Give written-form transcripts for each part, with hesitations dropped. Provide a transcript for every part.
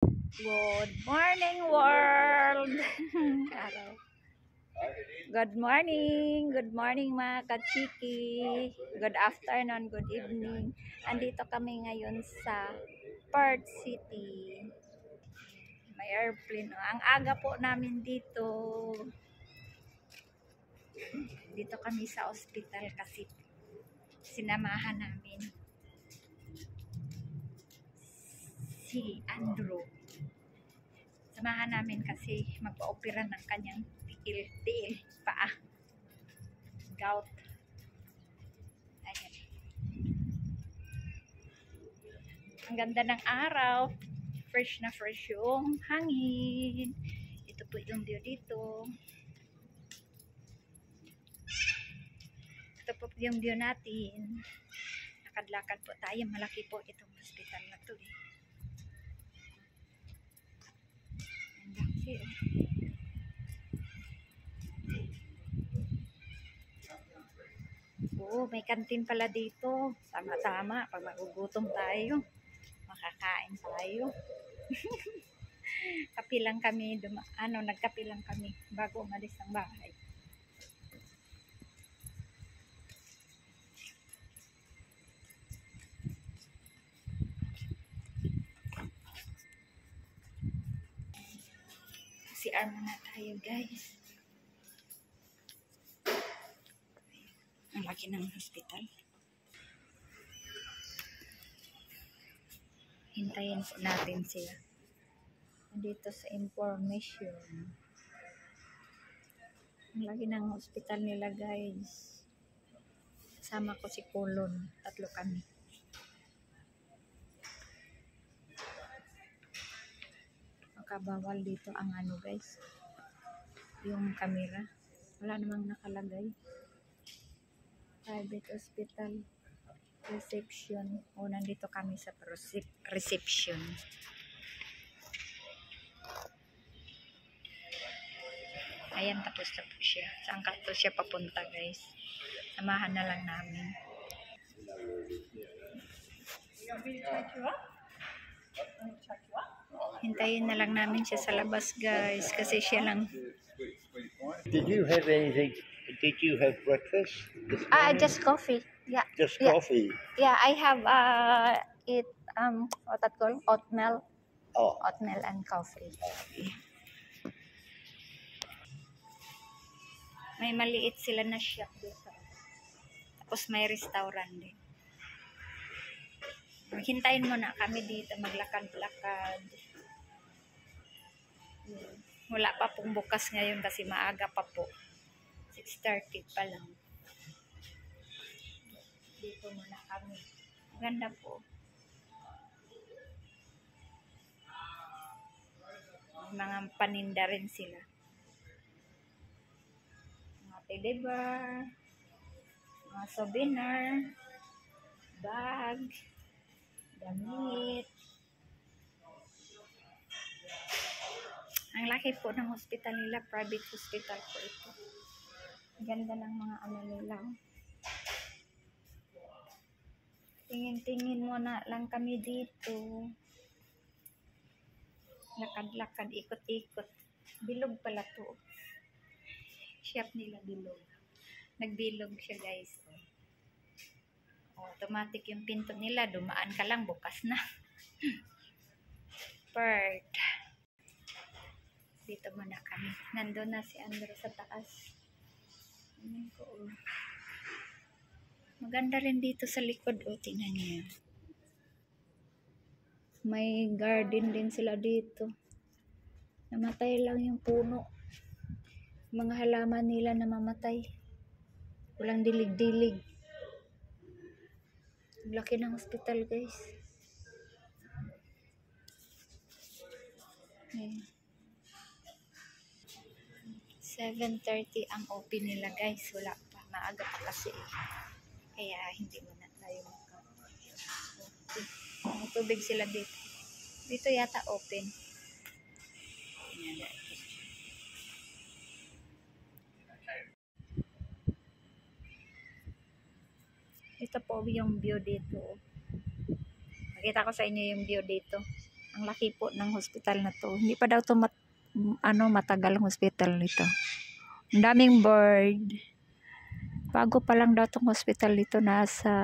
Good morning, world! Araw. Good morning mga kachiki. Good afternoon, good evening. Andito kami ngayon sa Perth City. May airplane. Ang aga po namin dito. Dito kami sa ospital kasi sinamahan namin si Andrew. Samahan namin kasi magpa-opera ng kanyang tiil paa. Gout. Ayan. Ang ganda ng araw. Fresh na fresh yung hangin. Ito po yung view dito. Ito po yung view natin. Lakad-lakad po tayo. Malaki po itong hospital na to. Ang laki. Oo, may kantin pala dito. Tama-tama. Pag magugutom tayo, makakain tayo. Kapilang kami, nagkapilang kami bago umalis ng bahay. CR muna tayo, guys. Ang laki ng hospital. Hintayin po natin sila. Dito sa information. Ang laki ng hospital nila, guys. Kasama ko si Kulon. 3 kami. Makabawal dito ang guys. Yung camera. Wala namang nakalagay. Private hospital. Reception. O, nandito kami sa reception. Ayan, tapos na po siya. Saan ka po siya papunta, guys? Samahan na lang namin. Hintayin na lang namin siya sa labas, guys. Kasi siya lang. Did you have anything? Did you have breakfast this morning? Just coffee. Yeah. Just coffee. Yeah, I have what that called? Oatmeal. Oh. Oatmeal and coffee. May maliit sila na shop dito. Tapos may restaurant din. Hintayin mo na kami dito, maglakad-lakad. Wala pa pong bukas ngayon kasi maaga pa po. 6:30 pa lang. Dito muna kami. Ganda po. May mga paninda rin sila. Mga teddy bear, mga souvenir, bag, damit. Ang laki po ng hospital nila, private hospital po ito. Ganda ng mga nila. Tingin-tingin muna lang kami dito. Lakad-lakad, ikot-ikot. Bilog pala to. Shop nila bilog. Nagbilog siya, guys. Automatic yung pinto nila. Dumaan ka lang, bukas na. Perth. Dito muna kami. Nandun na si Andrew sa taas. Maganda rin dito sa likod. Tingnan niyo. May garden din sila dito. Namatay lang yung puno. Mga halaman nila namamatay. Walang dilig-dilig. Laki ng hospital, guys. Ayan. 7:30 ang open nila, guys. Wala pa. Maaga pa kasi. Kaya hindi mo na tayo may tubig sila dito. Dito yata open. Ayan. Ito po yung view dito. Makita ko sa inyo yung view dito. Ang laki po ng hospital na to. Hindi pa daw to matagal ang hospital nito. Ang daming bird. Bago pa lang daw tong hospital dito, nasa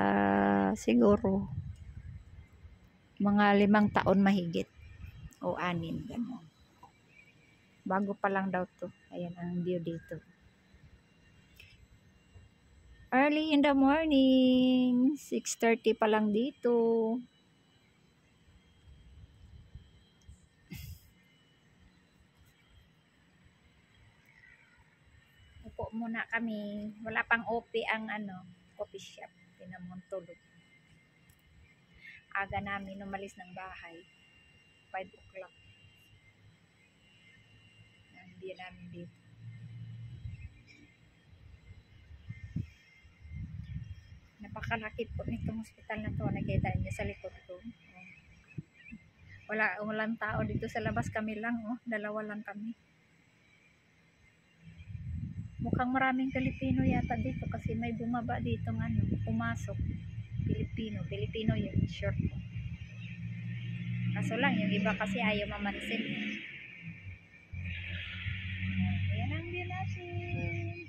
siguro mga 5 taon mahigit o 6, gano'n. Bago pa lang daw to. Ayan ang view dito. Early in the morning, 6:30 pa lang dito. Upo muna kami. Wala pang OP ang coffee shop. Pinamuntulog. Aga namin umalis ng bahay. 5 o'clock. Hindi namin dito. Napakalaki po nitong hospital na to. Nakita niyo sa likod ko. Walang tao dito sa labas, kami lang. Dalawa lang kami. Mukhang maraming Pilipino yata dito kasi may bumaba dito pumasok. Pilipino yung short ko. Kaso lang, yung iba kasi ayaw mamansin. Ayan ang view natin.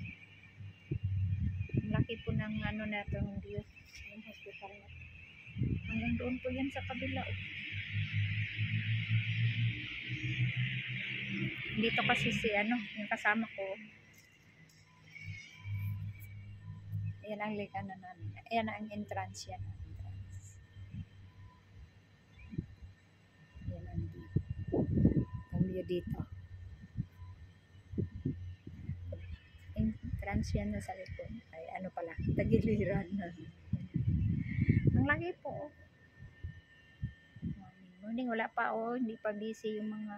Laki po ng na itong view. Yung hospital na. Hanggang doon po yan sa kabila. Dito kasi yung kasama ko. Ayan ang likanan namin. Ayan ang entrance yan. Ayan ang view. Ang view dito. Entrance yan na sa likod. Ay pala. Tagiliran na. Ang laki po. Morning, wala pa hindi pa busy yung mga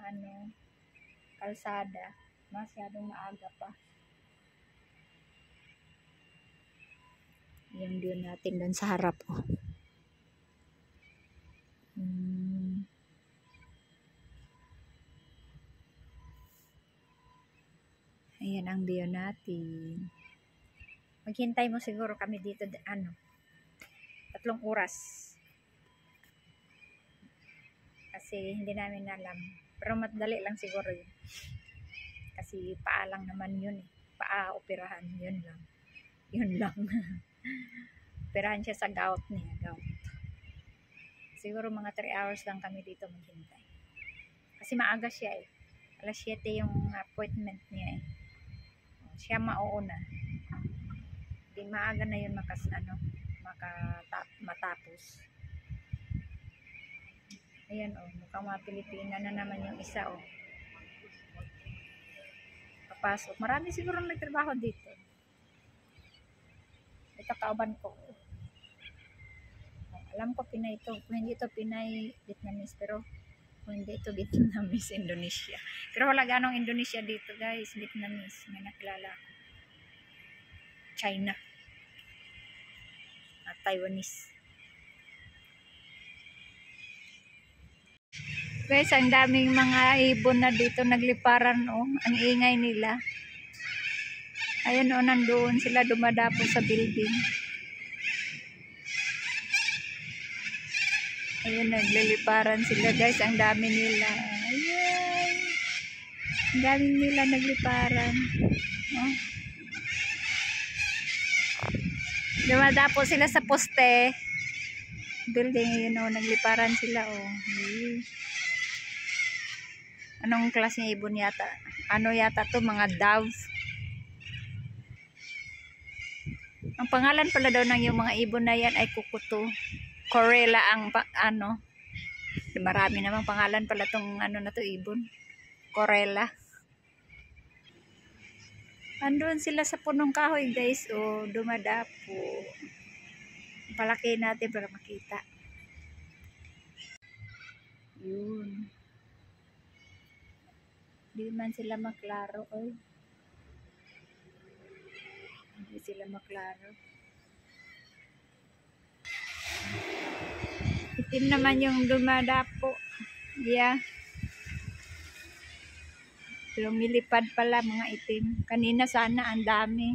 kalsada. Masyadong maaga pa. Yung view natin doon sa harap. Ayan ang view natin. Maghintay mo siguro kami dito 3 oras. Kasi hindi namin alam. Pero madali lang siguro yun. Kasi paa lang naman yun. Paa, operahan. Yun lang. Operahan siya sa gout niya. Gout. Siguro mga 3 hours lang kami dito maghintay. Kasi maaga siya Alas 7 yung appointment niya Siya mauuna. Di maaga na yun matapos. Ayan mukhang mga Pilipina na naman yung isa Papasok. Marami siguro nagtrabaho dito. Ito kauban ko. Alam ko Pinay ito. Kung hindi ito Pinay, Vietnamese. Pero kung hindi ito Vietnamese, Indonesia. Pero wala ganong Indonesia dito guys. Vietnamese. May nakilala ko. China. At Taiwanese. Guys, ang daming mga ibon na dito nagliparan Ang ingay nila. Ayan nandoon sila dumadapo sa building. Ayan, nagliliparan sila guys. Ang dami nila. Ayan. Ang dami nila nagliparan. Dumadapo sila sa poste. Building, nagliparan sila Anong klaseng ibon yata? Yata to, mga dove. Ang pangalan pala daw ng yung mga ibon na yan ay kukuto. Corella ang marami namang pangalan pala tong na to ibon. Corella. Andun sila sa punong kahoy guys dumadapo. Palaki natin para makita. Yun. Hindi man sila maklaro Hindi sila maklaro. Itim naman yung dumadapo. Yeah. Lumilipad pala mga itim. Kanina sana ang dami.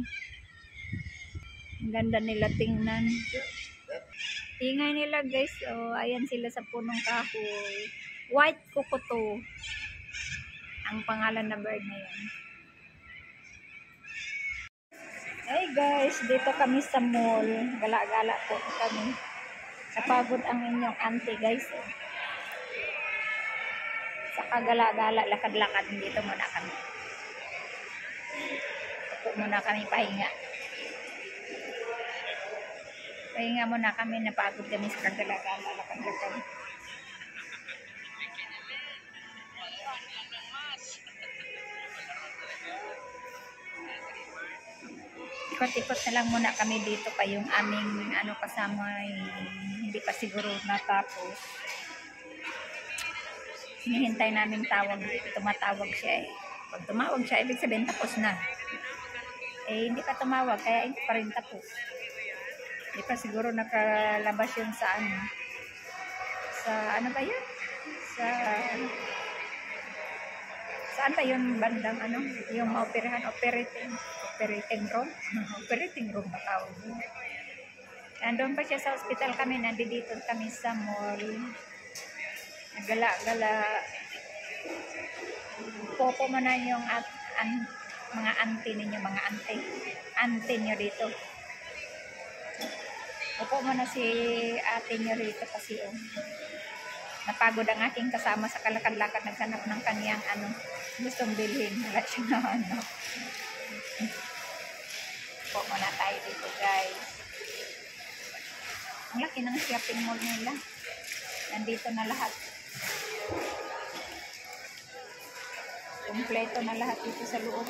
Ang ganda nila tingnan. Ingay nila guys. Ayan sila sa punong kahoy. White Cocoto ang pangalan na bird na yan. Hey guys, dito kami sa mall. Gala-gala po kami. Napagod ang inyong auntie guys. Sa kagala-gala, lakad-lakad, dito muna kami. Upo muna kami, pahinga. Pahinga muna kami, napagod kami sa kagala-gala, lakad-lakad. Ikot-ikot na lang muna kami dito pa yung aming kasama hindi pa siguro natapos. Hinihintay namin tawag, tumatawag siya eh. Pag tumawag siya, ibig sabihin tapos na. Eh, hindi pa tumawag, kaya hindi pa rin tapos. Hindi pa siguro nakalabas yun sa sa ano ba yun? Saan ba yun bandang yung maoperahan, operating room? Operating room ba tawag yun? Nandun pa siya sa hospital kami, nandito kami sa mall. Gala-gala. Popo mo na yung mga auntie ninyo, mga auntie nyo dito. Popo mo na si ate nyo rito kasi napagod ang aking kasama sa kalakad-lakad, naghanap ng kaniyang gustong bilhin. Wala siya na po muna tayo dito guys. Ang laki ng shopping mall nila. Nandito na lahat. Kompleto na lahat dito sa loob.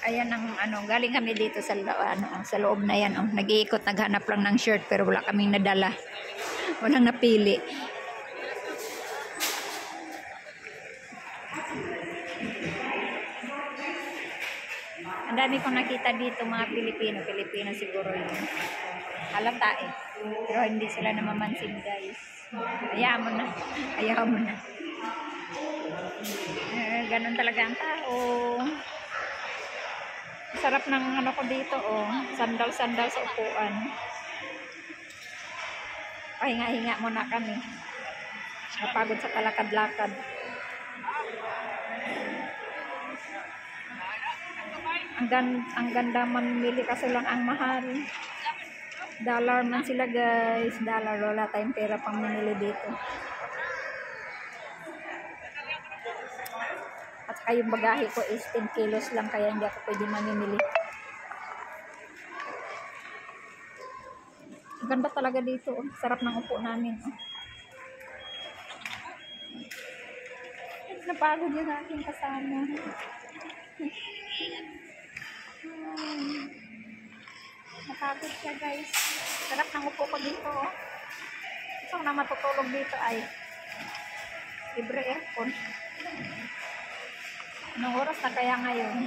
Ayan ang galing kami dito sa sa loob na yan. Nag-iikot, naghanap lang ng shirt pero wala kaming nadala. Walang napili. Ang dami kong nakita dito mga Pilipino siguro yun. Halata eh. Pero hindi sila namamansin guys. Ayaw mo na. Ganun talaga ang tao. Sarap ng ko dito sandal-sandal sa upuan. Pahinga-hinga muna kami. Napagod sa kalakad-lakad. Ang ganda mamili kasi lang ang mahal. Dollar man sila guys. Dollar, wala tayong pera pang mamili dito. At kayong bagahe ko is 10 kilos lang kaya hindi ako pwede mamimili. Ganda talaga dito. Sarap ng upo namin. Napagod yung aking kasama. Napagod siya guys. Sarap ng upo ko dito. Gusto ko na matutulog dito ay libre aircon. Anong oras na kaya ngayon?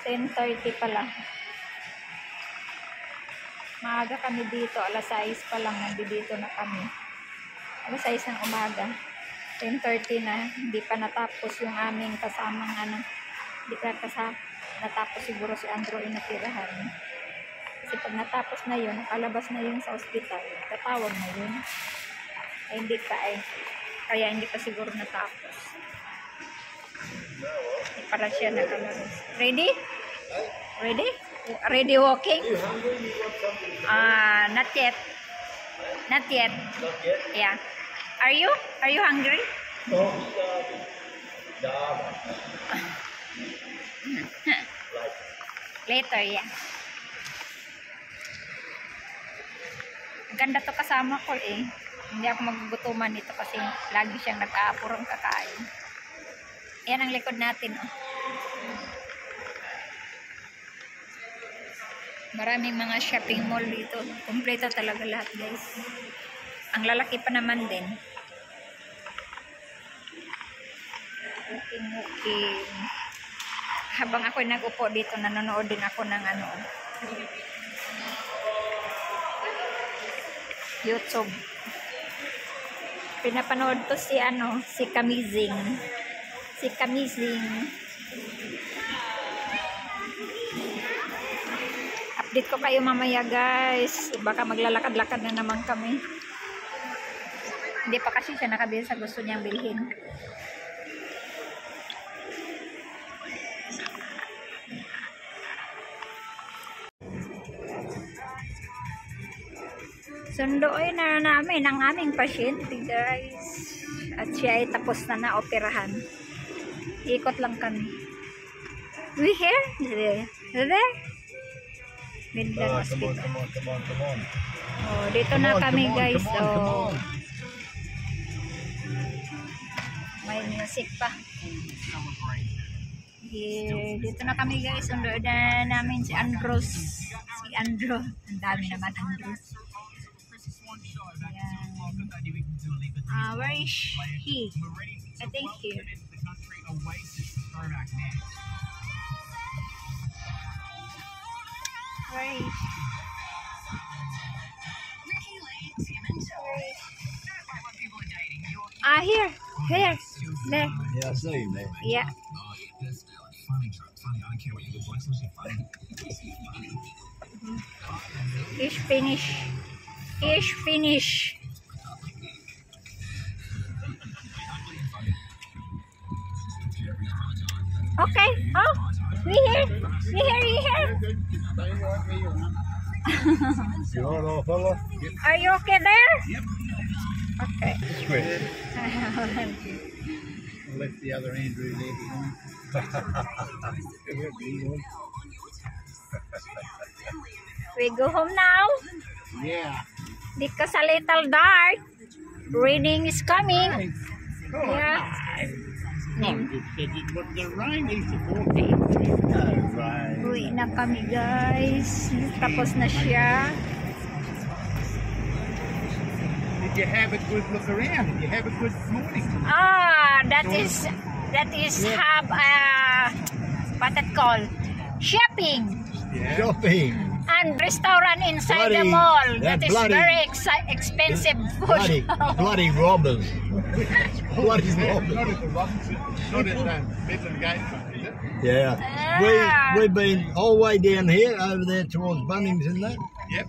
10:30 pala. Maaga kami dito. Alas 6 pa lang. Nandito na kami. Alas 6 ng umaga. 10:30 na. Hindi pa natapos yung aming kasamang Hindi pa natapos siguro si Andrew inatirahan. Kasi pag natapos na yun, nakalabas na yun sa ospital. Tatawag na yun. Ay hindi pa Kaya hindi pa siguro natapos. Para siya nakalabas. Ready? Ready? Ready walking? Not yet. Not yet. Yeah. Are you hungry? Later, yeah. Ganda to kasama ko eh. Hindi ako magugutuman nito kasi lagi siyang nag-aapurong kakain. Yan ang likod natin. Maraming mga shopping mall dito. Kompleto talaga lahat guys. Ang lalaki pa naman din. Okay. Habang ako nag-upo dito, nanonood din ako ng YouTube. Pinapanood to si Kamizing. Si Kamizing. update ko kayo mamaya guys. Baka maglalakad-lakad na naman kami. Hindi pa kasi siya nakabili sa gusto niyang bilhin. Sunduin na namin ang aming pasyente guys. At siya ay tapos na na-operahan. Ikot lang kami. We here? There? Midland Hospital. Come on. Oh, dito na kami guys. Oh. May music pa. Here, dito na kami guys. Sunduin na namin si Andros. Si Andro. Ang dami naman Andros. Where is he? I think here. Where is he? Here. There. Yeah, I see you, man. Yeah. Ish finish. Okay. Oh, we here. You all right, old fella? Are you okay there? Yep. Okay. Sweet. I left the other Andrew there behind. We go home now Yeah. because a little dark. Raining is coming. Oh, Yeah. Mom just said it wasn't going to rain. It's the 14th. No rain. Uwi na kami guys. Tapos na siya. Did you have a good look around? Did you have a good morning? That is have what it called shopping Yeah. Shopping. and restaurant inside the Bloody- mall. That that is bloody- very expensive food. Bloody robbers. Bloody robbers. Not at the Robinson, not at Midland Gate, is it? Yeah. Ah. We've been all the way down here, over there towards Bunnings and that. Yep.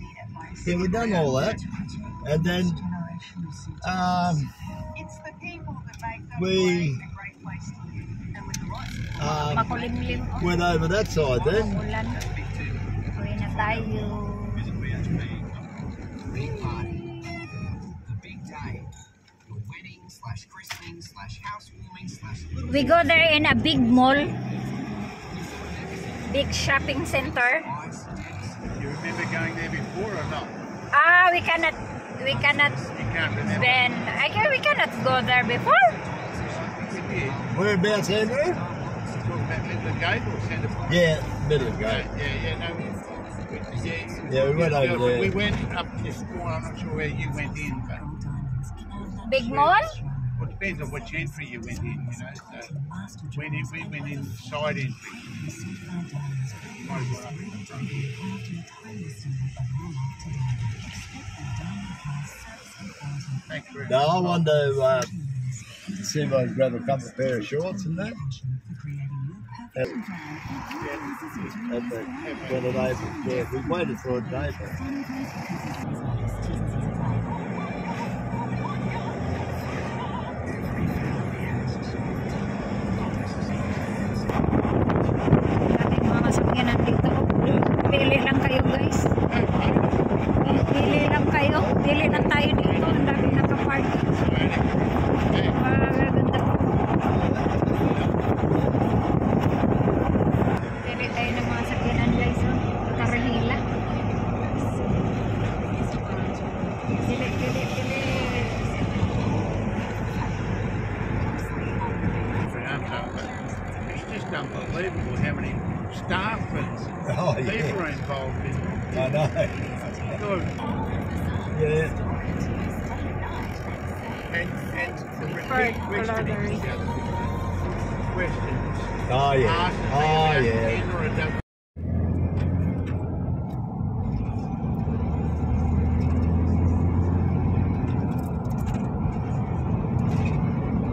Yeah, we've done all that. And then we Makulimlim. went over that side then. Ulan. Uwi na tayo. We go there in a big mall. Big shopping center. You remember going there before or not? We cannot You can't remember. we cannot go there before. We did. Whereabouts, Andrew? Talk about Midland Gate or Centre Point? Yeah, middle of Yeah, go. yeah, Yeah, we went over there. We went up this corner. I'm not sure where you went in, but Big mall? well, it depends on which entry you went in. You know, so we went in side entry. Might as well up in the front. Thanks very much. No, I wanted to see if I could grab a couple of pair of shorts and that. When it opened, yeah, we waited for it to open. Ating mga sasakyan nandito. Pili lang kayo guys. Pili lang kayo. Pili lang tayo dito. Ang dami nakapark. Maganda po. Pili tayo ng mga sakyanan guys. Oh. Karahila. Pili. It's just unbelievable how many staff and Oh, people yeah. are involved in it. I know. Good. Yeah. And the Part questioning collaborate. each other. Questions. Oh, yeah. Asked me Oh, about yeah. in or a double.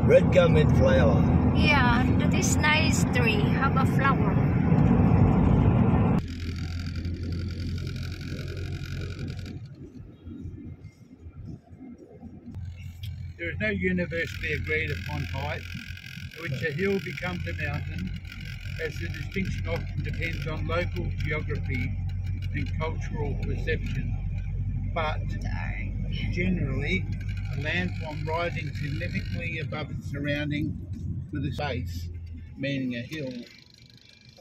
Red gum in flower. Yeah, that is nice tree. Have a flower. There is no universally agreed upon height at which a hill becomes a mountain, as the distinction often depends on local geography and cultural perception. But generally, a landform rising significantly above its surrounding with a base, meaning a hill,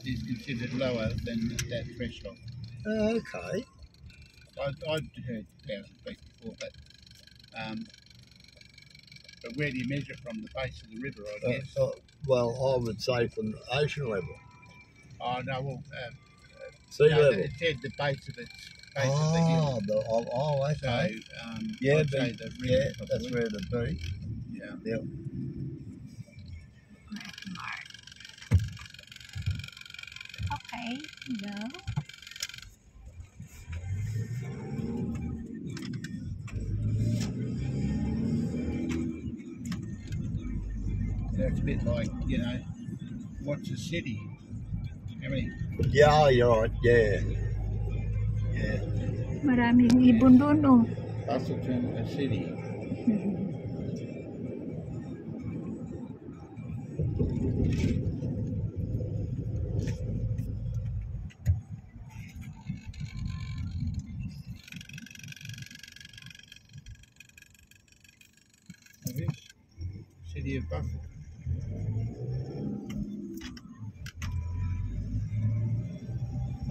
is considered lower than that threshold. Okay. I'd heard 1,000 feet before, but where do you measure from? The base of the river, I guess. Well, I would say from ocean level, Oh no, well, sea no, level. it said the base of its base of the hill. So, Okay. Yeah, I'd say the river, that's probably. where it'd be. Yeah. Yep. Okay, no. So it's a bit like, you know, what's a city? How many? Yeah, you're right. Yeah. Yeah. Maraming ibon doon, oh. Bustleton, a city. It is. City of Bustleton.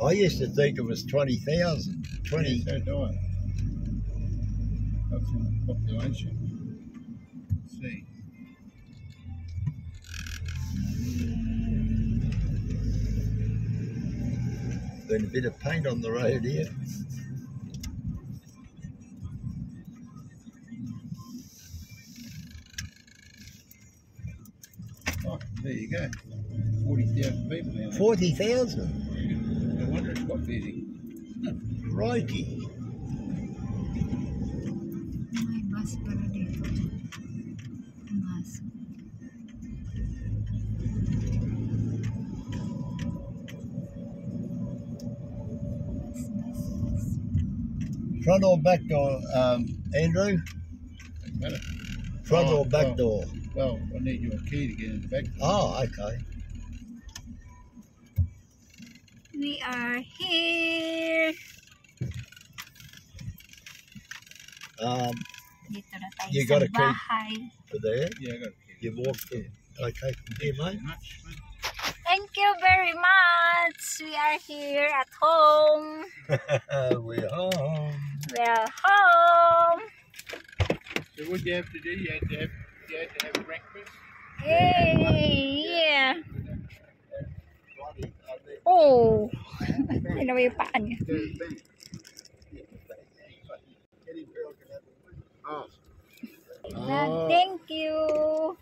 I used to think it was 20,000. 20. Yeah, so do I. That's the population. Let's see. Been a bit of paint on the road here. Oh, there you go. 40,000 people now. 40,000. No wonder it's popular. Crikey. May bus pala dito. Bus. Front or back door, Andrew? Doesn't matter. Front Oh, or back well. door? Well, I need your key to get in the back. Oh, okay. We are here. Dito na tayo You sa got a key? bahay. For there? Yeah, I got a key. You walked in. Okay, from here, mate. Much, mate. Thank you very much. We are here at home. We're home. We're home. So what do you have to do? You had to have breakfast. Yay! Yeah. Oh. Ano yung paa niya? Oh. Thank you.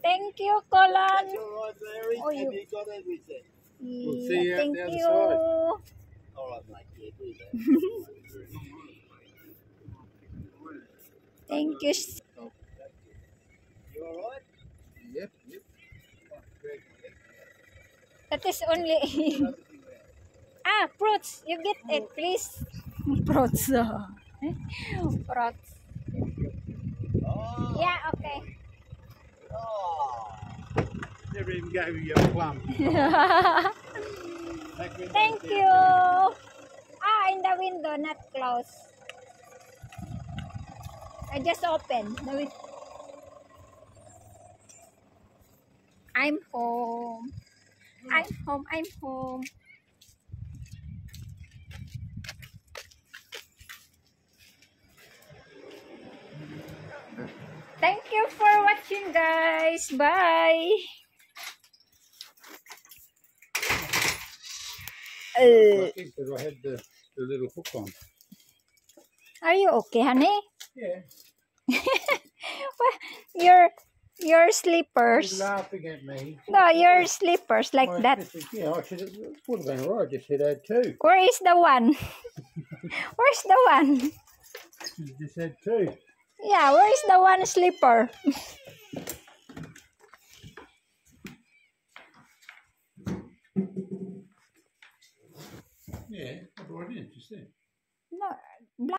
Thank you, Colin. All right, Larry. Oh, you- Have you got everything? We'll see you out Thank the other you. side. All right, mate. Yeah, do that. Thank you. You all right? Yep. That is only... fruits. You get it, please. Fruits. Fruits. Oh. Yeah, okay. Oh. Never even gave you a plum. Thank you. In the window, not close. I just opened. I'm home. I'm home. I'm home. Thank you for watching, guys. Bye. Because I had the little hook on. Are you okay, honey? Yeah. Your He's slippers. laughing at me. No, your slippers like I that. just said, yeah, I should have, would have been all right. I just said I had two. Where is the one? Where's the one? You just had two. Yeah, where is the one slipper? Yeah, I brought it in just then. No,